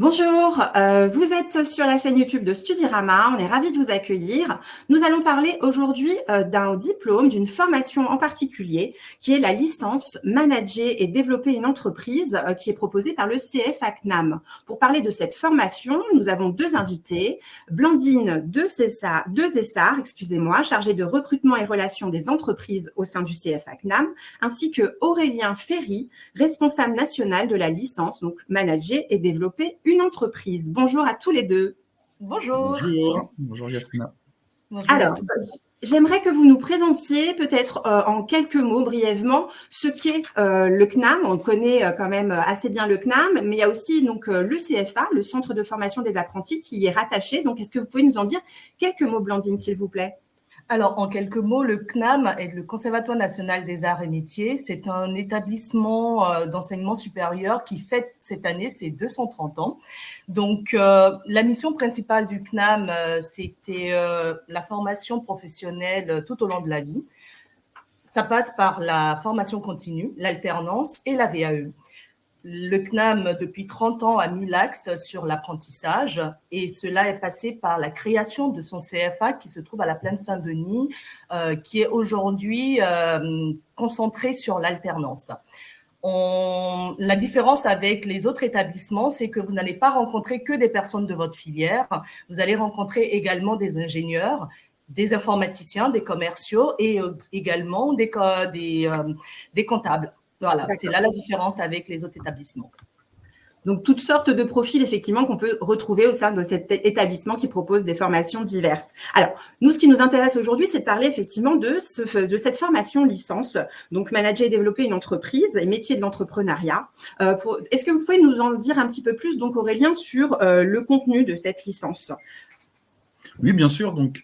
Bonjour, vous êtes sur la chaîne YouTube de Studirama, on est ravis de vous accueillir. Nous allons parler aujourd'hui d'un diplôme, d'une formation en particulier, qui est la licence Manager et développer une entreprise, qui est proposée par le CFA CNAM. Pour parler de cette formation, nous avons deux invités, Blandine Dezessart, chargée de recrutement et relations des entreprises au sein du CFA CNAM, ainsi que Aurélien Ferry, responsable national de la licence, donc Manager et développer une entreprise. Bonjour à tous les deux. Bonjour. Bonjour. Bonjour Yasmina. Bonjour, alors, j'aimerais que vous nous présentiez peut-être en quelques mots brièvement ce qu'est le CNAM. On connaît quand même assez bien le CNAM, mais il y a aussi donc le CFA, le Centre de formation des apprentis, qui y est rattaché. Donc, est-ce que vous pouvez nous en dire quelques mots, Blandine, s'il vous plaît? Alors, en quelques mots, le CNAM est le Conservatoire national des arts et métiers. C'est un établissement d'enseignement supérieur qui fête cette année ses 230 ans. Donc, la mission principale du CNAM, c'était la formation professionnelle tout au long de la vie. Ça passe par la formation continue, l'alternance et la VAE. Le CNAM, depuis 30 ans, a mis l'axe sur l'apprentissage et cela est passé par la création de son CFA qui se trouve à la Plaine Saint-Denis, qui est aujourd'hui concentré sur l'alternance. La différence avec les autres établissements, c'est que vous n'allez pas rencontrer que des personnes de votre filière, vous allez rencontrer également des ingénieurs, des informaticiens, des commerciaux et également des comptables. Voilà, c'est là la différence avec les autres établissements. Donc, toutes sortes de profils, effectivement, qu'on peut retrouver au sein de cet établissement qui propose des formations diverses. Alors, nous, ce qui nous intéresse aujourd'hui, c'est de parler effectivement de cette formation licence, donc manager et développer une entreprise et métier de l'entrepreneuriat. Est-ce que vous pouvez nous en dire un petit peu plus, donc Aurélien, sur le contenu de cette licence ? Oui, bien sûr. Donc,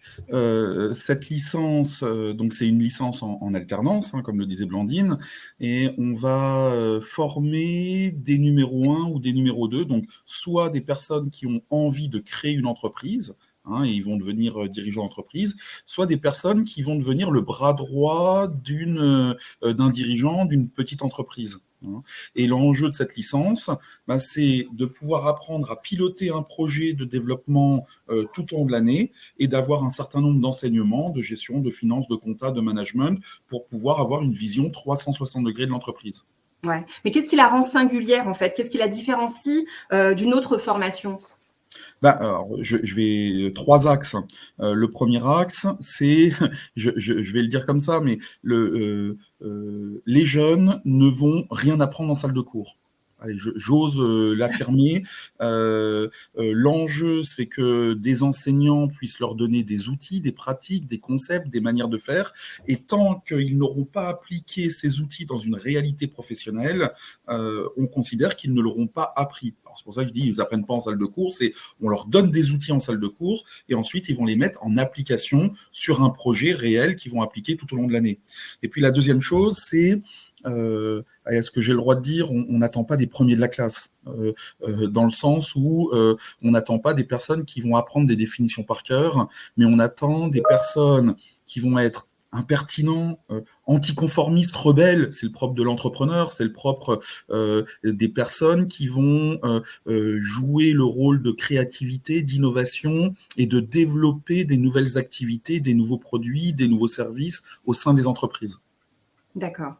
cette licence, donc c'est une licence en alternance, hein, comme le disait Blandine, et on va former des numéros 1 ou des numéros 2, donc soit des personnes qui ont envie de créer une entreprise, hein, et ils vont devenir dirigeants d'entreprise, soit des personnes qui vont devenir le bras droit d'un dirigeant d'une petite entreprise. Et l'enjeu de cette licence, c'est de pouvoir apprendre à piloter un projet de développement tout au long de l'année et d'avoir un certain nombre d'enseignements, de gestion, de finance, de compta, de management pour pouvoir avoir une vision 360 degrés de l'entreprise. Ouais. Mais qu'est-ce qui la rend singulière en fait? Qu'est-ce qui la différencie d'une autre formation? Alors, je vais 3 axes. Le premier axe, c'est, je vais le dire comme ça, mais les jeunes ne vont rien apprendre en salle de cours. Allez, j'ose l'affirmer. L'enjeu, c'est que des enseignants puissent leur donner des outils, des pratiques, des concepts, des manières de faire. Et tant qu'ils n'auront pas appliqué ces outils dans une réalité professionnelle, on considère qu'ils ne l'auront pas appris. Alors, c'est pour ça que je dis, ils n'apprennent pas en salle de cours. On leur donne des outils en salle de cours et ensuite, ils vont les mettre en application sur un projet réel qu'ils vont appliquer tout au long de l'année. Et puis, la deuxième chose, c'est est-ce que j'ai le droit de dire, on n'attend pas des premiers de la classe, dans le sens où on n'attend pas des personnes qui vont apprendre des définitions par cœur, mais on attend des personnes qui vont être impertinents, anticonformistes, rebelles. C'est le propre de l'entrepreneur, c'est le propre des personnes qui vont jouer le rôle de créativité, d'innovation et de développer des nouvelles activités, des nouveaux produits, des nouveaux services au sein des entreprises. D'accord.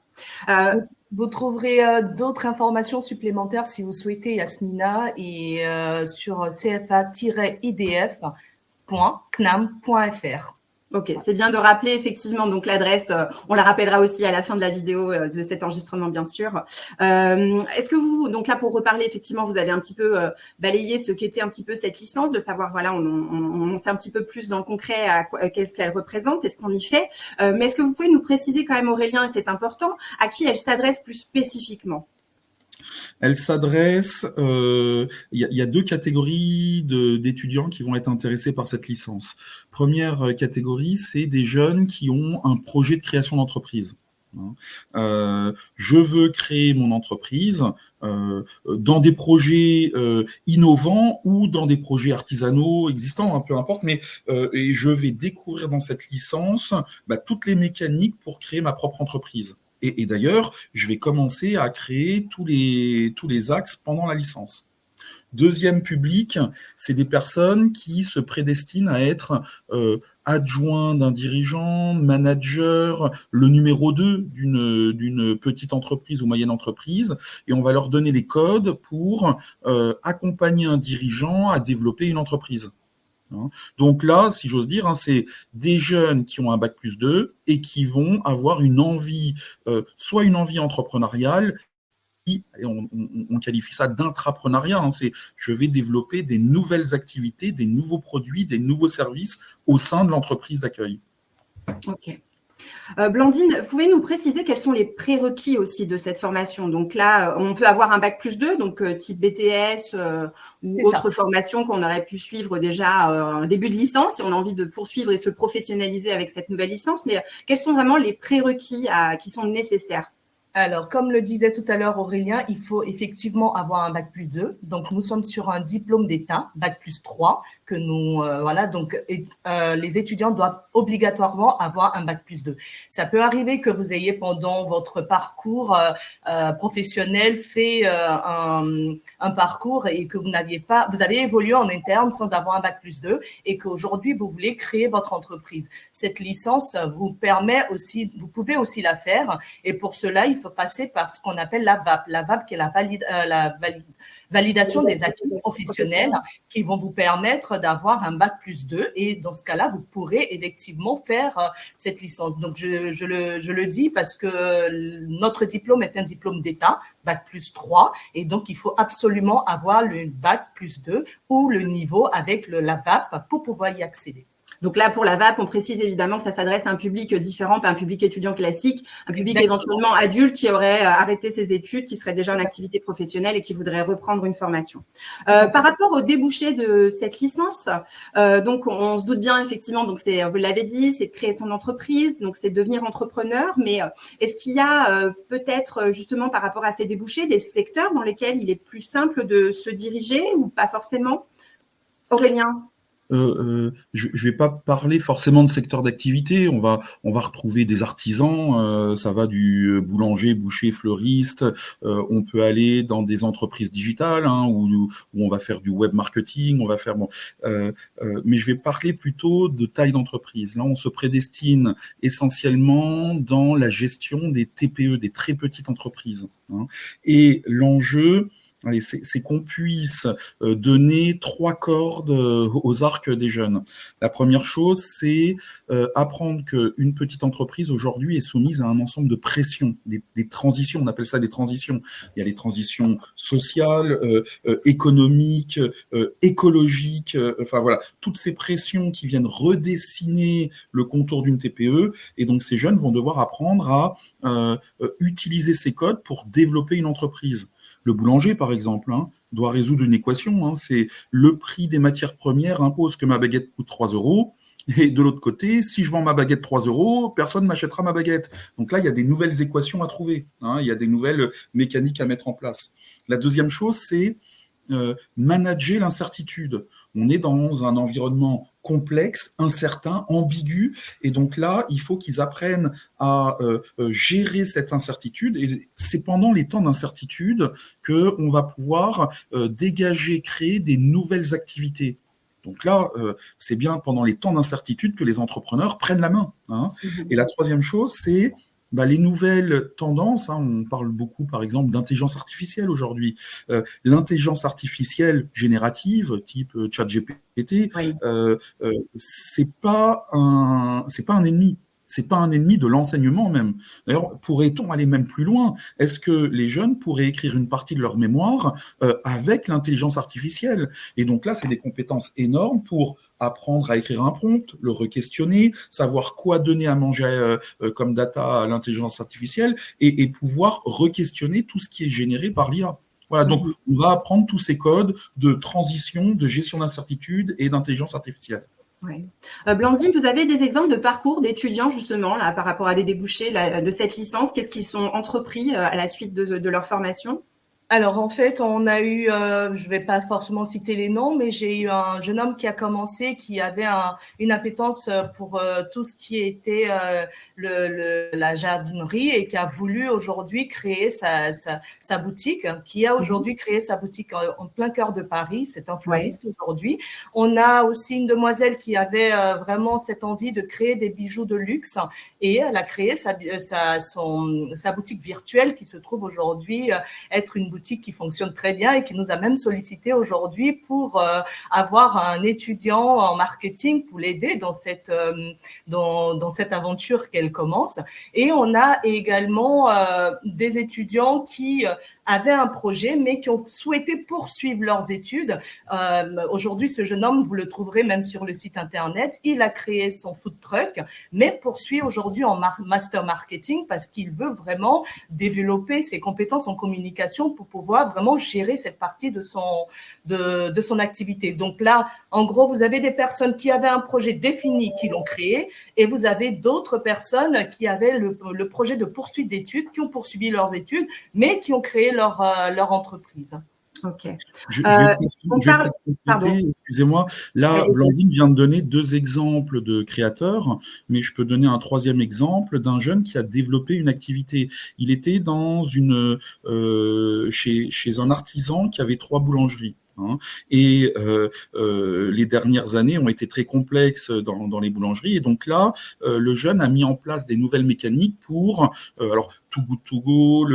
Vous trouverez d'autres informations supplémentaires si vous souhaitez, Yasmina, et sur cfa-idf.cnam.fr. Ok, c'est bien de rappeler effectivement donc l'adresse. On la rappellera aussi à la fin de la vidéo de cet enregistrement, bien sûr. Est-ce que vous, donc là pour reparler, effectivement, vous avez un petit peu balayé ce qu'était un petit peu cette licence, de savoir, voilà, on sait un petit peu plus dans le concret qu'est-ce qu'elle représente et ce qu'on y fait. Mais est-ce que vous pouvez nous préciser quand même, Aurélien, et c'est important, à qui elle s'adresse plus spécifiquement? Elle s'adresse, il y a 2 catégories d'étudiants qui vont être intéressés par cette licence. Première catégorie, c'est des jeunes qui ont un projet de création d'entreprise. Je veux créer mon entreprise dans des projets innovants ou dans des projets artisanaux existants, peu importe, mais et je vais découvrir dans cette licence toutes les mécaniques pour créer ma propre entreprise. Et d'ailleurs, je vais commencer à créer tous les axes pendant la licence. Deuxième public, c'est des personnes qui se prédestinent à être adjoints d'un dirigeant, manager, le numéro 2 d'une petite entreprise ou moyenne entreprise, et on va leur donner les codes pour accompagner un dirigeant à développer une entreprise. Donc là, si j'ose dire, c'est des jeunes qui ont un bac+2 et qui vont avoir une envie, soit une envie entrepreneuriale, et on qualifie ça d'intrapreneuriat, c'est je vais développer des nouvelles activités, des nouveaux produits, des nouveaux services au sein de l'entreprise d'accueil. Ok. Blandine, vous pouvez nous préciser quels sont les prérequis aussi de cette formation? Donc là, on peut avoir un bac+2, donc type BTS ou autre formation qu'on aurait pu suivre déjà un début de licence si on a envie de poursuivre et se professionnaliser avec cette nouvelle licence. Mais quels sont vraiment les prérequis qui sont nécessaires? Alors, comme le disait tout à l'heure Aurélien, il faut effectivement avoir un bac+2. Donc, nous sommes sur un diplôme d'État, bac+3, que nous, les étudiants doivent obligatoirement avoir un bac+2. Ça peut arriver que vous ayez pendant votre parcours professionnel fait un parcours et que vous avez évolué en interne sans avoir un bac+2 et qu'aujourd'hui vous voulez créer votre entreprise. Cette licence vous permet aussi, vous pouvez aussi la faire, et pour cela il faut passer par ce qu'on appelle la VAP. La VAP qui est la validation des acquis professionnels qui vont vous permettre d'avoir un bac+2, et dans ce cas-là, vous pourrez effectivement faire cette licence. Donc, je le dis parce que notre diplôme est un diplôme d'État, bac+3, et donc il faut absolument avoir le bac+2 ou le niveau avec la VAP pour pouvoir y accéder. Donc là, pour la VAP, on précise évidemment que ça s'adresse à un public différent, pas un public étudiant classique, un public éventuellement adulte qui aurait arrêté ses études, qui serait déjà en activité professionnelle et qui voudrait reprendre une formation. Par rapport au débouché de cette licence, donc on se doute bien effectivement, donc vous l'avez dit, c'est de créer son entreprise, donc c'est de devenir entrepreneur, mais est-ce qu'il y a peut-être justement par rapport à ces débouchés des secteurs dans lesquels il est plus simple de se diriger ou pas forcément? Aurélien? Je vais pas parler forcément de secteur d'activité. On va retrouver des artisans. Ça va du boulanger, boucher, fleuriste. On peut aller dans des entreprises digitales où on va faire du web marketing. On va faire mais je vais parler plutôt de taille d'entreprise. Là, on se prédestine essentiellement dans la gestion des TPE, des très petites entreprises. Et l'enjeu, c'est qu'on puisse donner 3 cordes aux arcs des jeunes. La première chose, c'est apprendre qu'une petite entreprise aujourd'hui est soumise à un ensemble de pressions, des transitions, on appelle ça des transitions. Il y a les transitions sociales, économiques, écologiques, enfin voilà, toutes ces pressions qui viennent redessiner le contour d'une TPE, et donc ces jeunes vont devoir apprendre à utiliser ces codes pour développer une entreprise. Le boulanger, par exemple, doit résoudre une équation. C'est le prix des matières premières impose que ma baguette coûte 3 €. Et de l'autre côté, si je vends ma baguette 3 €, personne ne m'achètera ma baguette. Donc là, il y a des nouvelles équations à trouver. Il y a des nouvelles mécaniques à mettre en place. La deuxième chose, c'est manager l'incertitude. On est dans un environnement complexe, incertain, ambigu, et donc là, il faut qu'ils apprennent à gérer cette incertitude, et c'est pendant les temps d'incertitude qu'on va pouvoir dégager, créer des nouvelles activités. Donc là, c'est bien pendant les temps d'incertitude que les entrepreneurs prennent la main. Et la troisième chose, c'est les nouvelles tendances. On parle beaucoup, par exemple, d'intelligence artificielle aujourd'hui. L'intelligence artificielle générative, type ChatGPT, oui. C'est pas un ennemi. C'est pas un ennemi de l'enseignement même. D'ailleurs, pourrait-on aller même plus loin? Est-ce que les jeunes pourraient écrire une partie de leur mémoire avec l'intelligence artificielle? Et donc là, c'est des compétences énormes pour apprendre à écrire un prompt, le re-questionner, savoir quoi donner à manger comme data à l'intelligence artificielle, et pouvoir re-questionner tout ce qui est généré par l'IA. Voilà, donc on va apprendre tous ces codes de transition, de gestion d'incertitude et d'intelligence artificielle. Ouais. Blandine, vous avez des exemples de parcours d'étudiants justement là, par rapport à des débouchés de cette licence? Qu'est-ce qu'ils sont entrepris à la suite de leur formation? Alors en fait, on a eu, je vais pas forcément citer les noms, mais j'ai eu un jeune homme qui a commencé, qui avait une appétence pour tout ce qui était la jardinerie et qui a voulu aujourd'hui créer sa boutique, qui a aujourd'hui créé sa boutique en plein cœur de Paris. C'est un Ouais. fleuriste aujourd'hui. On a aussi une demoiselle qui avait vraiment cette envie de créer des bijoux de luxe et elle a créé sa boutique virtuelle qui se trouve aujourd'hui être une boutique qui fonctionne très bien et qui nous a même sollicité aujourd'hui pour avoir un étudiant en marketing pour l'aider dans cette aventure qu'elle commence. Et on a également des étudiants qui avaient un projet mais qui ont souhaité poursuivre leurs études. Aujourd'hui, ce jeune homme, vous le trouverez même sur le site internet, il a créé son food truck mais poursuit aujourd'hui en master marketing parce qu'il veut vraiment développer ses compétences en communication pour pouvoir vraiment gérer cette partie de son activité. Donc là, en gros, vous avez des personnes qui avaient un projet défini, qui l'ont créé, et vous avez d'autres personnes qui avaient le projet de poursuite d'études, qui ont poursuivi leurs études, mais qui ont créé leur entreprise. Ok. Je Euh, vais on peut-être parle, pardon, compléter, excusez-moi. Là, allez-y. Blandine vient de donner 2 exemples de créateurs, mais je peux donner un 3e exemple d'un jeune qui a développé une activité. Il était chez un artisan qui avait 3 boulangeries. Hein, et les dernières années ont été très complexes dans les boulangeries. Et donc là, le jeune a mis en place des nouvelles mécaniques pour, alors Too Good To Go,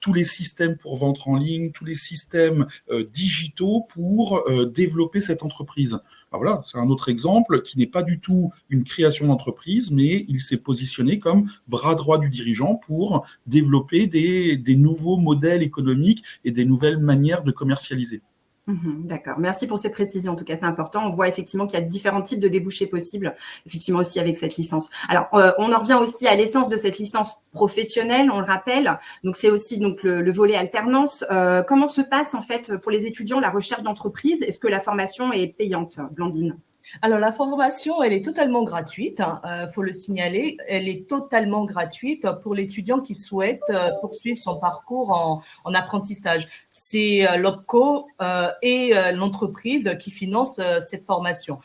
tous les systèmes pour vendre en ligne, tous les systèmes digitaux pour développer cette entreprise. Alors voilà, c'est un autre exemple qui n'est pas du tout une création d'entreprise, mais il s'est positionné comme bras droit du dirigeant pour développer des nouveaux modèles économiques et des nouvelles manières de commercialiser. D'accord. Merci pour ces précisions. En tout cas, c'est important. On voit effectivement qu'il y a différents types de débouchés possibles, effectivement aussi avec cette licence. Alors, on en revient aussi à l'essence de cette licence professionnelle, on le rappelle. Donc, c'est aussi donc le volet alternance. Comment se passe en fait pour les étudiants la recherche d'entreprise? Est-ce que la formation est payante, Blandine? Alors, la formation, elle est totalement gratuite, faut le signaler. Elle est totalement gratuite pour l'étudiant qui souhaite poursuivre son parcours en apprentissage. C'est l'OPCO et l'entreprise qui financent cette formation.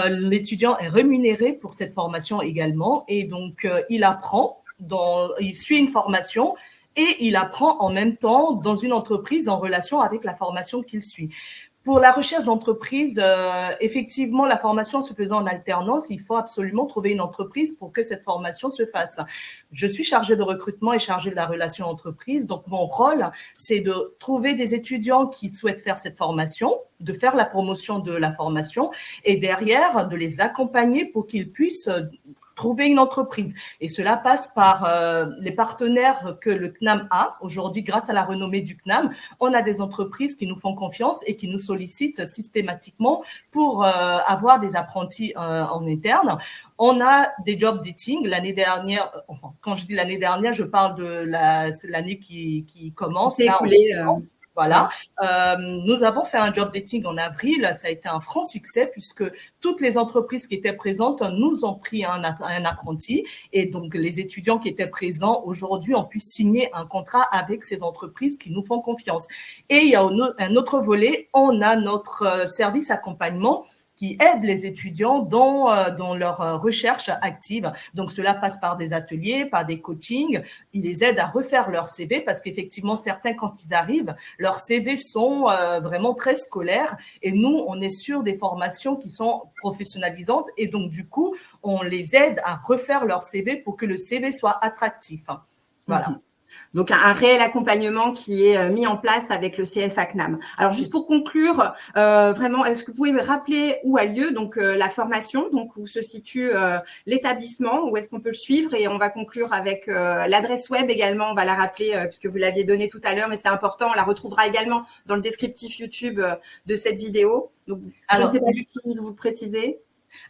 L'étudiant est rémunéré pour cette formation également et donc il suit une formation et il apprend en même temps dans une entreprise en relation avec la formation qu'il suit. Pour la recherche d'entreprise, effectivement, la formation se faisant en alternance, il faut absolument trouver une entreprise pour que cette formation se fasse. Je suis chargée de recrutement et chargée de la relation entreprise. Donc, mon rôle, c'est de trouver des étudiants qui souhaitent faire cette formation, de faire la promotion de la formation et derrière, de les accompagner pour qu'ils puissent trouver une entreprise. Et cela passe par les partenaires que le CNAM a. Aujourd'hui, grâce à la renommée du CNAM, on a des entreprises qui nous font confiance et qui nous sollicitent systématiquement pour avoir des apprentis en interne. On a des job dating. L'année dernière, enfin, quand je dis l'année dernière, je parle de l'année qui commence. C'est écoulé. Voilà. Nous avons fait un job dating en avril. Ça a été un franc succès puisque toutes les entreprises qui étaient présentes nous ont pris un apprenti. Et donc, les étudiants qui étaient présents aujourd'hui ont pu signer un contrat avec ces entreprises qui nous font confiance. Et il y a un autre volet. On a notre service accompagnement qui aident les étudiants dans leur recherche active. Donc, cela passe par des ateliers, par des coachings. Ils les aident à refaire leur CV parce qu'effectivement, certains, quand ils arrivent, leurs CV sont vraiment très scolaires. Et nous, on est sur des formations qui sont professionnalisantes. Et donc, du coup, on les aide à refaire leur CV pour que le CV soit attractif. Voilà. Donc, un réel accompagnement qui est mis en place avec le CFA CNAM. Alors, juste pour conclure, vraiment, est-ce que vous pouvez me rappeler où a lieu donc la formation, donc où se situe l'établissement, où est-ce qu'on peut le suivre? Et on va conclure avec l'adresse web également, on va la rappeler puisque vous l'aviez donnée tout à l'heure, mais c'est important, on la retrouvera également dans le descriptif YouTube de cette vidéo. Donc, je ne sais pas si vous précisez.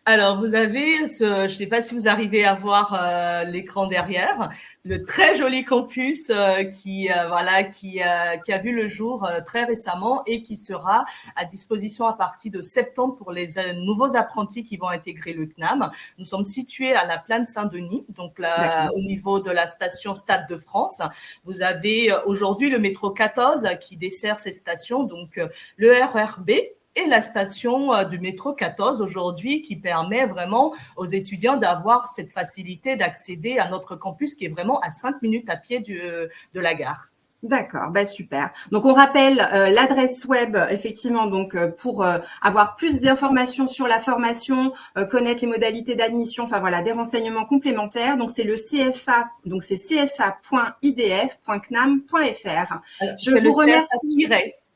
Alors, vous avez je ne sais pas si vous arrivez à voir l'écran derrière, le très joli campus qui a vu le jour très récemment et qui sera à disposition à partir de septembre pour les nouveaux apprentis qui vont intégrer le CNAM. Nous sommes situés à la Plaine Saint-Denis, donc là, au niveau de la station Stade de France. Vous avez aujourd'hui le métro 14 qui dessert ces stations, donc le RER B et la station du métro 14 aujourd'hui qui permet vraiment aux étudiants d'avoir cette facilité d'accéder à notre campus qui est vraiment à 5 minutes à pied de la gare. D'accord, bah super. Donc on rappelle l'adresse web effectivement donc pour avoir plus d'informations sur la formation, connaître les modalités d'admission, enfin voilà, des renseignements complémentaires. Donc c'est le CFA, donc c'est cfa.idf.cnam.fr. Je vous remercie.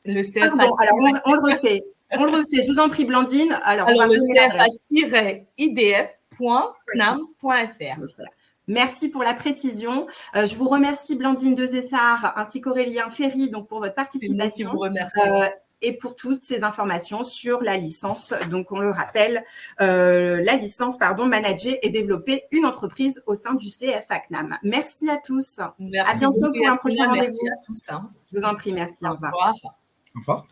Le CFA. Pardon, alors on le refait. On le refait. Je vous en prie, Blandine. Alors le CFA-idf.cnam.fr. Merci pour la précision. Je vous remercie Blandine Dezessart ainsi qu'Aurélien Ferry donc pour votre participation. Je vous remercie. Et pour toutes ces informations sur la licence. Donc, on le rappelle, la licence, manager et développer une entreprise au sein du CFA CNAM. Merci à tous. Merci à bientôt pour un prochain rendez-vous. Merci à tous. Je vous en prie, merci. Au revoir. Au revoir.